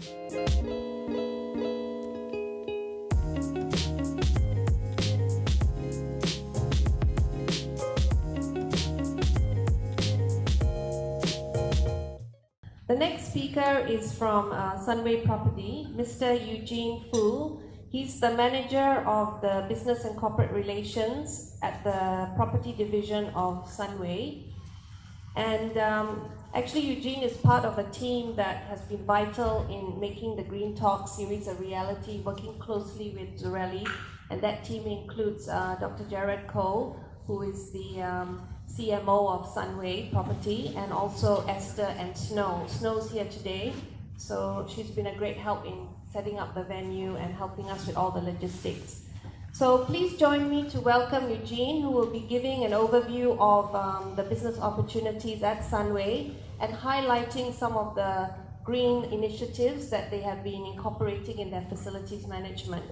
The next speaker is from Sunway Property, Mr. Eugene Fu. He's the manager of the Business and Corporate Relations at the Property Division of Sunway. And actually, Eugene is part of a team that has been vital in making the Green Talk series a reality, working closely with Zurelli. And that team includes Dr. Jared Cole, who is the CMO of Sunway Property, and also Esther and Snow. Snow's here today, so she's been a great help in setting up the venue and helping us with all the logistics. So please join me to welcome Eugene, who will be giving an overview of the business opportunities at Sunway and highlighting some of the green initiatives that they have been incorporating in their facilities management.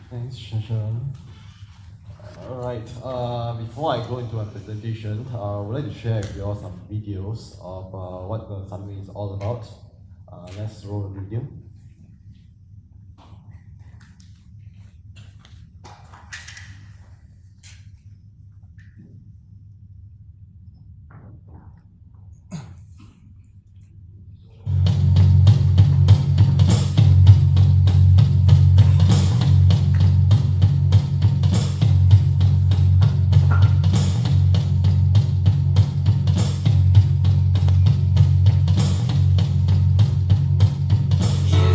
Thanks, Shasha. Alright, before I go into my presentation, I would like to share with you all some videos of what the Sunway is all about. Let's roll the video. Yeah.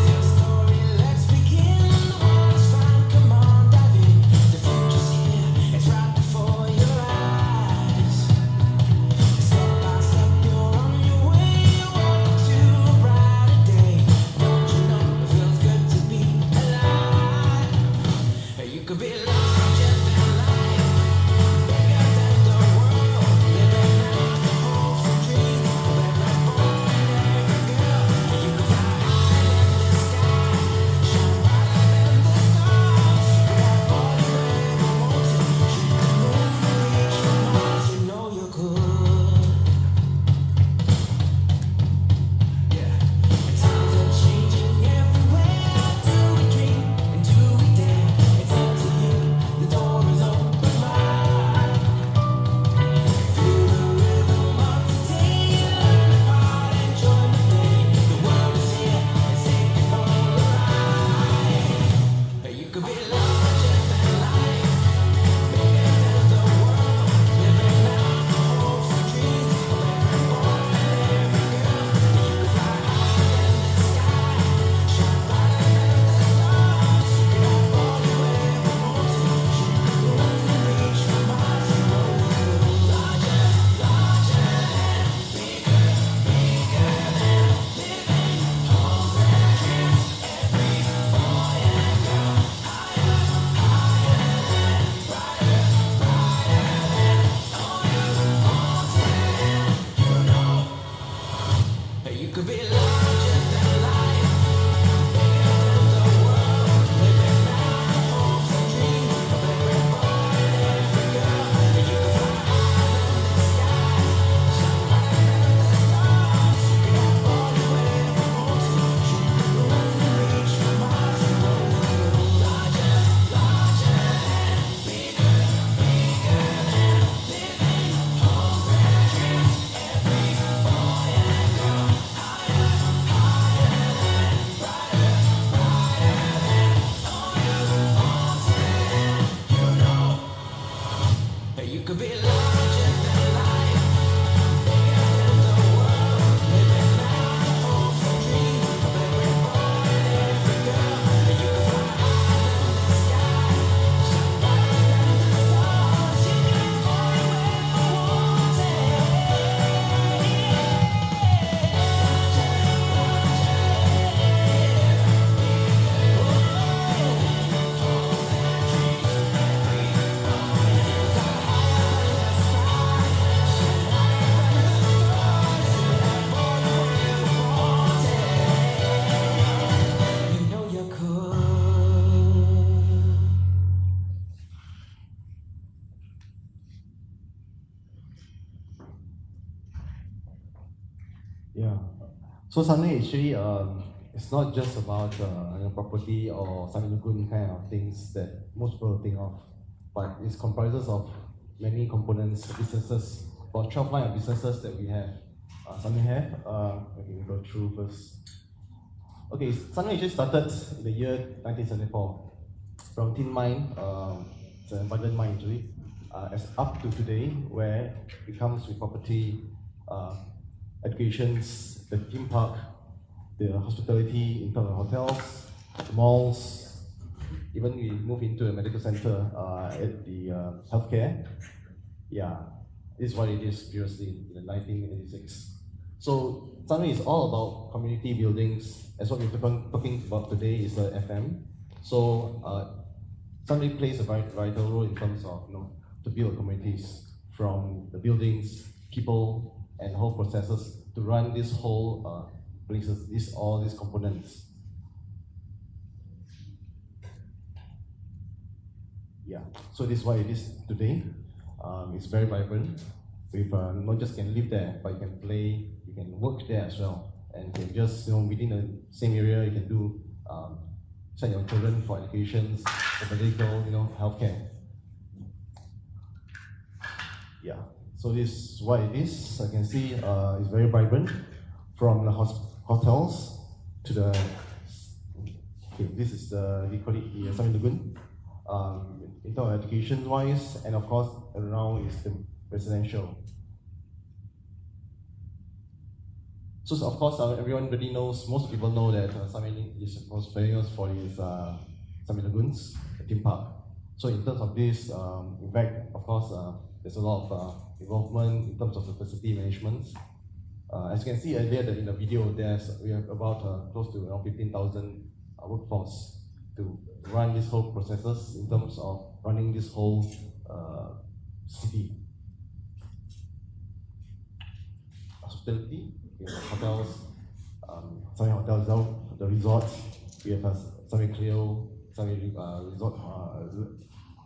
Yeah. So Sunway actually, it's not just about property or Sunway Lagoon kind of things that most people think of, but it comprises of many components, businesses, about 12 line of businesses that we have. Sunway have. Okay, we go through first. Okay, Sunway actually started in the year 1974 from tin mine, it's an abundant mine actually, as up to today, where it comes with property, educations, the theme park, the hospitality in terms of hotels, malls, even we move into a medical center at the healthcare. Yeah, this is what it is previously in 1986. So Sunway is all about community buildings. As what we're talking about today is the FM. So Sunway plays a very vital role in terms of to build communities from the buildings, people, and whole processes to run this whole places, all these components. Yeah, so this is what it is today. It's very vibrant. With not just can live there, but you can play, you can work there as well, and you can just within the same area you can do send your children for educations, for medical, healthcare. Yeah, so this is what it is. I can see it's very vibrant from the hotels to the. Okay, this is we call it the Sunway Lagoon. In terms of education wise, and of course around is the residential. So of course everyone already knows, most people know that Sunway is most famous for its Sunway Lagoons, the theme park. So in terms of this, in fact, of course, there's a lot of involvement in terms of the facility management. As you can see earlier in the video, we have about close to 15,000 workforce to run this whole processes in terms of running this whole city. Hospitality, hotels, Sunway hotels, the resorts. We have Sunway Clio, Sunway Resort,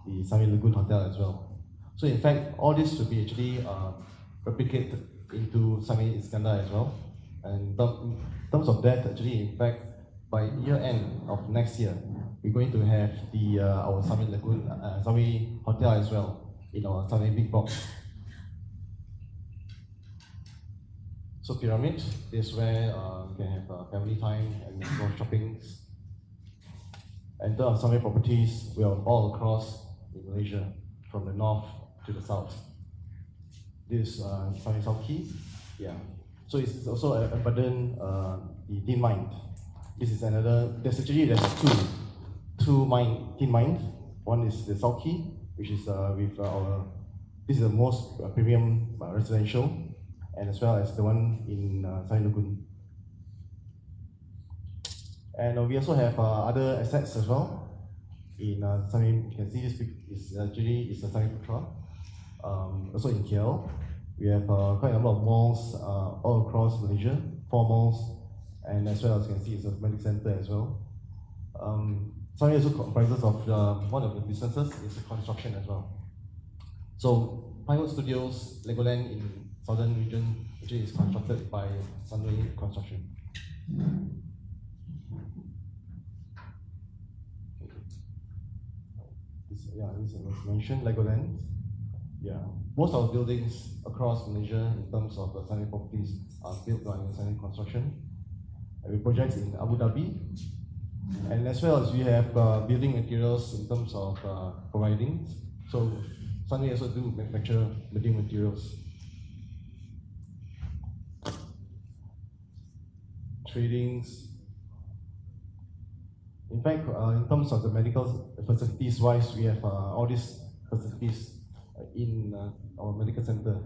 the Sunway Lagoon Hotel as well. So in fact, all this will be actually replicated into Sunway Iskandar as well. And in terms of that, actually, in fact, by year end of next year, we're going to have the our Sunway Lagoon, Sunway Hotel as well in our Sunway Big Box. So Pyramid is where you can have family time and go shopping. And there are Sunway properties, we are all across in Malaysia, from the north to the south. This Sunway South Key, yeah. So it's also abundant the tin mine. This is another. There's two tin mines. One is the South Key, which is with our. This is the most premium residential, and as well as the one in Sunway Lagoon. And we also have other assets as well. In Sunway, you can see this is actually the Sunway Putra. Also in KL, we have quite a number of malls all across Malaysia, 4 malls, and as well as you can see it's a medical center as well. Sunway also comprises of one of the businesses is the construction as well. So Pinewood Studios, Legoland in southern region actually is constructed by Sunway Construction. This was mentioned, Legoland. Yeah, most of the buildings across Malaysia in terms of Sunway properties are built by Sunway Construction. And we projects in Abu Dhabi, and as well as we have building materials in terms of providing. So Sunway also do manufacture building materials. Tradings. In fact, in terms of the medical facilities wise, we have all these facilities in our medical center.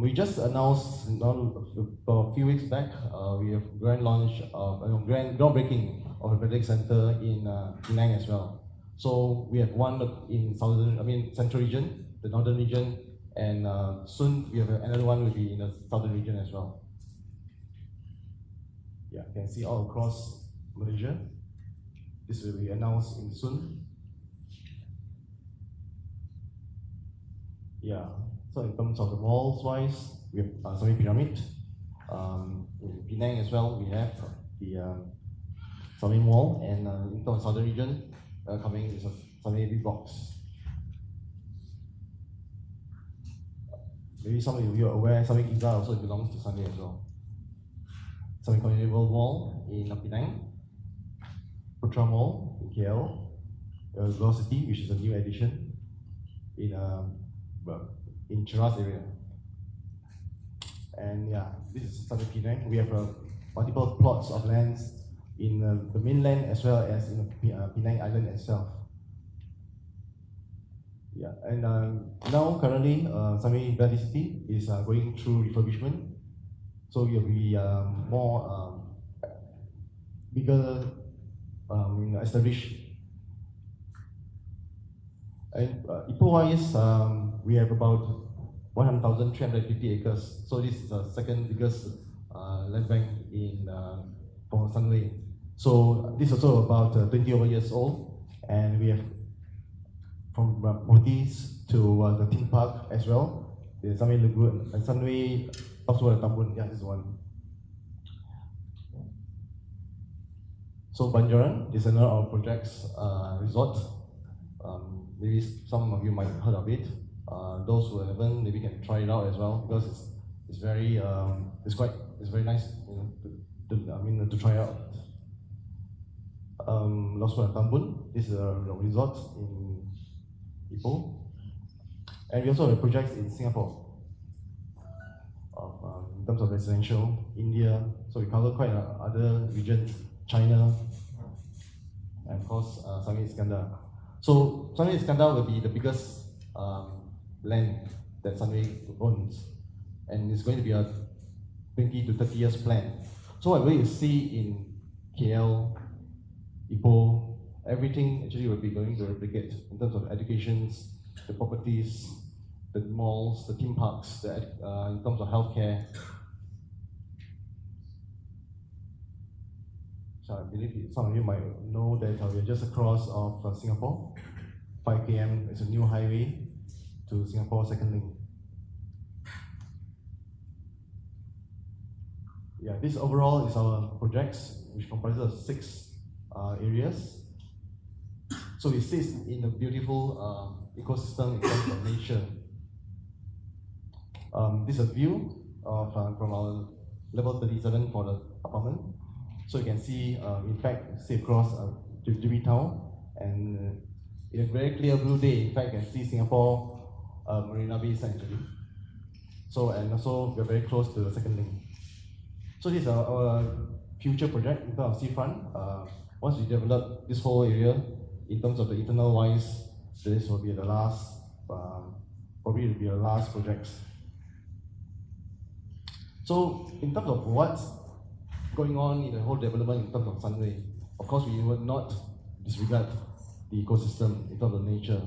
We just announced a few weeks back, we have groundbreaking of a medical center in Penang as well. So we have one in central region, the northern region, and soon we have another one will be in the southern region as well. Yeah, you can see all across Malaysia. This will be announced soon. Yeah, so in terms of the malls wise, we have Sunway Pyramid, In Penang as well, we have the Sunway Mall, and in the southern region, coming is a Sunway Big Box. Maybe some of you are aware, Sunway Giza also belongs to Sunway as well. Sunway Community World Mall in Penang, Putra Mall in KL, Velocity, which is a new addition in Cheras area. And yeah, this is Sunway Penang. We have multiple plots of lands in the mainland as well as in the Penang Island itself. Yeah, and now currently Sunway Valley City is going through refurbishment, so it will be more bigger, established. And Ipoh-wise, we have about 100,350 acres. So this is the second biggest land bank in for Sunway. So this is also about 20 over years old, and we have from Motis to the theme park as well. The Sunway Lagoon and Sunway Taswa Tambun. Yeah, this one. So Banjaran is another of our projects resort. Maybe some of you might have heard of it. Those who haven't, maybe can try it out as well, because it's very very nice, to try out. Loswa Tambun is a resort in Ipoh, and we also have projects in Singapore in terms of residential, India. So we cover quite other regions, China, and of course Sunway Iskandar. So Sunway Iskandar will be the biggest land that Sunway owns, and it's going to be a 20 to 30 years plan. So whatever you see in KL, Ipoh, everything actually will be going to replicate in terms of educations, the properties, the malls, the theme parks, in terms of healthcare. So I believe some of you might know that we are just across of Singapore. 5 km is a new highway to Singapore Second Link. Yeah, this overall is our projects, which comprises of 6 areas. So it sits in a beautiful ecosystem in terms of nature. This is a view of from our level 37 for the apartment. So you can see, in fact, see across JB Town, and in a very clear blue day, in fact, you can see Singapore Marina Bay actually. So, and also we're very close to the Second Link. So this is our future project in terms of seafront. Once we develop this whole area, in terms of the internal wise, this will be the last, probably will be the last projects. So in terms of what's going on in the whole development in terms of Sunway, of course we will not disregard the ecosystem in terms of nature.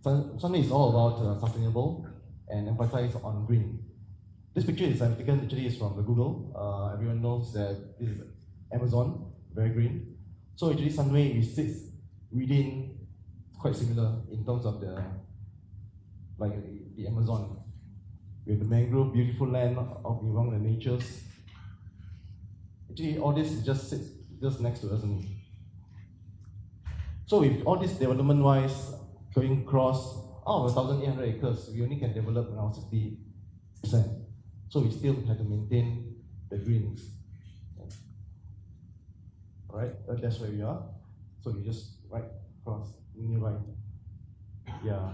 Sunway is all about sustainable and emphasize on green. This picture is taken actually is from the Google. Everyone knows that this is Amazon, very green. So actually Sunway sits within, quite similar in terms of the Amazon. With the mangrove, beautiful land of among the natures. Actually all this just sits just next to us only. So with all this development wise going across out of 1,800 acres, we only can develop around 60%. So we still have to maintain the greens. Alright, that's where we are. So we just right across nearby. Yeah.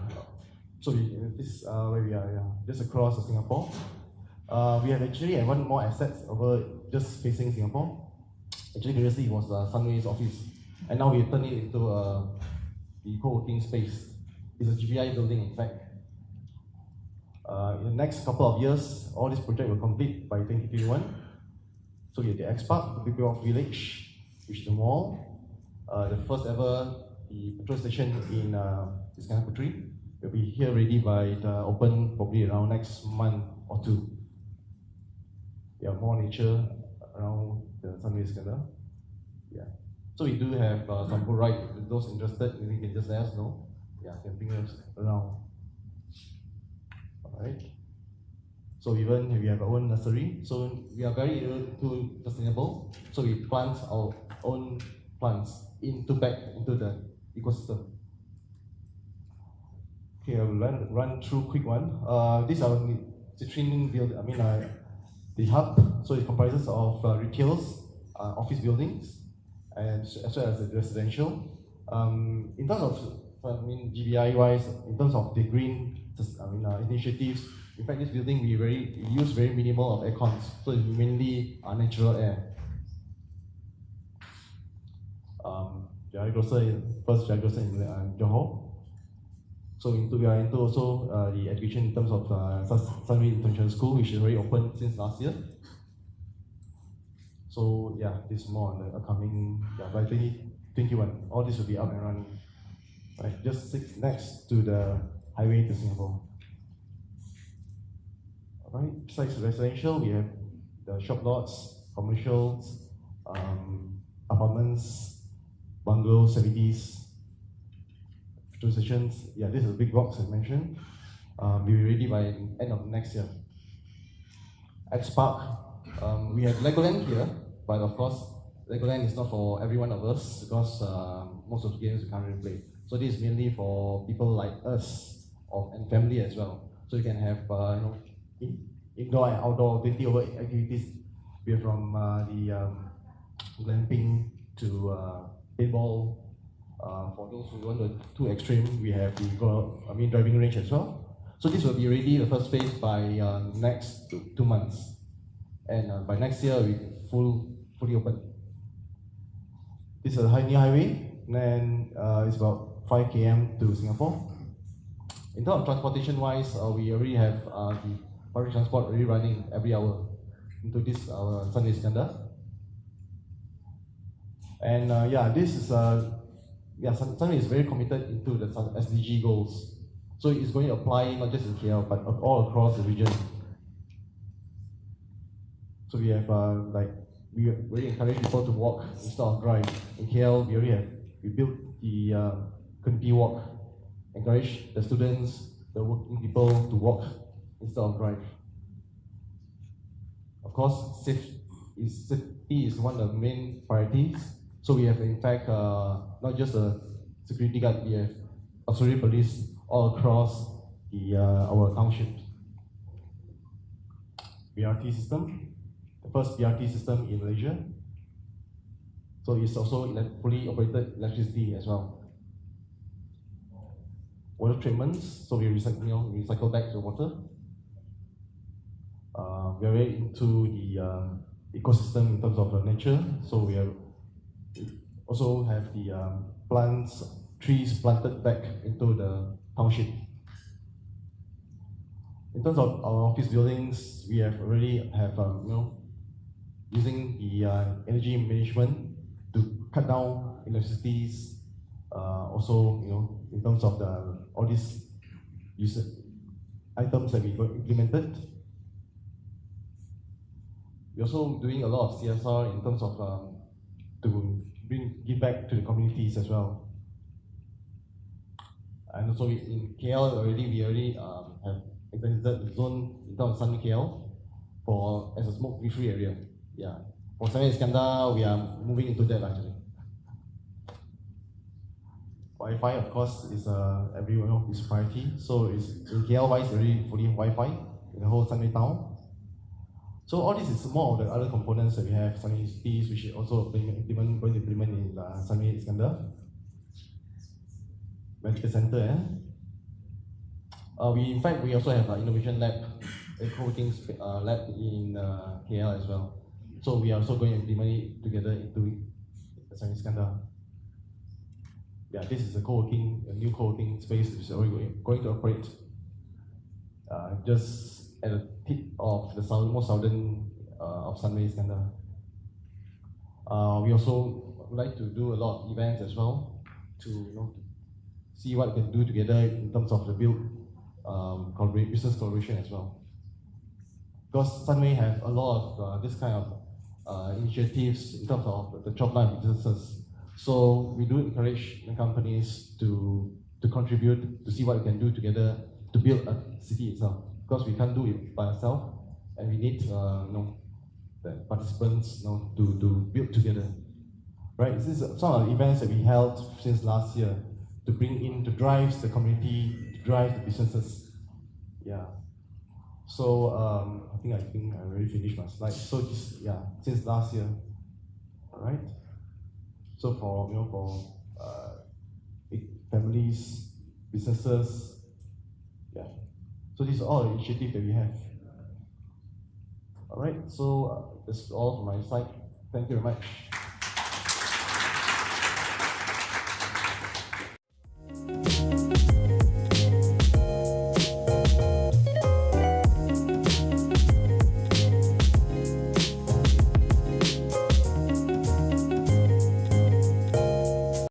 So this is where we are, yeah. Just across Singapore. We have actually one more asset over just facing Singapore. Actually previously it was Sunway's office. And now we turned it into the co-working space. It's a GBI building in fact. In the next couple of years, all this project will complete by 2021. So we have the X Park, the Big Rock Village, which is the mall. The first ever the petrol station in Iskandar Puteri will be here ready by open probably around next month or 2. Yeah, more nature around the Sunway Iskandar. Yeah. So we do have some boat ride. If those interested, maybe you can just let us know. Yeah, can bring us around. Alright. So even we have our own nursery. So we are very into sustainable. So we plant our own plants back into the ecosystem. Okay, I will run through quick one. This is our citrine build. The hub. So it comprises of retails, office buildings, and as well as the residential. In terms of GBI wise, in terms of the green initiatives, in fact this building we use very minimal of air cons, so it's mainly natural air. First Jaragosa in Johor. So we are into also the education in terms of Sunway International School, which is already open since last year. So yeah, this is more on the upcoming, by 2021, all this will be up and running. Right, just sits next to the highway to Singapore. Alright, besides residential, we have the shop lots, commercials, apartments, bungalows, services, sessions. Yeah, this is a big box as mentioned. We'll be ready by end of next year. X Park, we have Legoland here, but of course, Legoland is not for every one of us because most of the games we can't really play. So this is mainly for people like us and family as well. So you can have indoor and outdoor 20 over activities. We are from the glamping to paintball. For those who want the too extreme, we have the driving range as well. So this will be ready the first phase by next 2 months, and by next year we fully open. This is a new highway, and it's about 5 km to Singapore. In terms of transportation wise, we already have the public transport already running every hour into this our Sunway Iskandar. And this is Sunway is very committed into the SDG goals. So it's going to apply not just in KL but all across the region. So we have we really encourage people to walk instead of drive. In KL, we built the community walk, encourage the students, the working people to walk instead of drive. Of course, safety is one of the main priorities. So we have in fact not just a security guard, we have auxiliary police all across our township. BRT system, the first BRT system in Malaysia. So it's also fully operated electricity as well. Water treatments, so we recycle back the water. We are very into the ecosystem in terms of nature, so we also have the trees planted back into the township. In terms of our office buildings, we have already using the energy management to cut down electricities. Also, in terms of all these items that we implemented. We're also doing a lot of CSR in terms of to give back to the communities as well. And also in KL we already have implemented the zone in terms of Sunny KL as a smoke-free area. Yeah. For Sunway Iskandar, we are moving into that actually. Wi-Fi, of course, is everyone is priority. So it's in KL wise already fully Wi-Fi in the whole Sunway town. So all this is more of the other components that we have, Sunway Cities, which is also going to implement in Sunway Iskandar. Medical Center. We also have an innovation lab, a co-working lab in KL as well. So we are also going to implement it together into Sunway Iskandar. Yeah, this is a new co-working space which is already going to operate just at the tip of the most southern of Sunway Iskandar. We also would like to do a lot of events as well to see what we can do together in terms of the business collaboration as well. Because Sunway have a lot of this kind of initiatives in terms of the job line businesses. So we do encourage the companies to contribute, to see what we can do together to build a city itself. because we can't do it by ourselves, and we need the participants to build together. Right? This is some of the events that we held since last year to bring in, to drive the community, to drive the businesses. Yeah. So I think I already finished my slide. So just, since last year. All right. So for families, businesses, so these are all the initiatives that we have. All right. So that's all from my side. Thank you very much.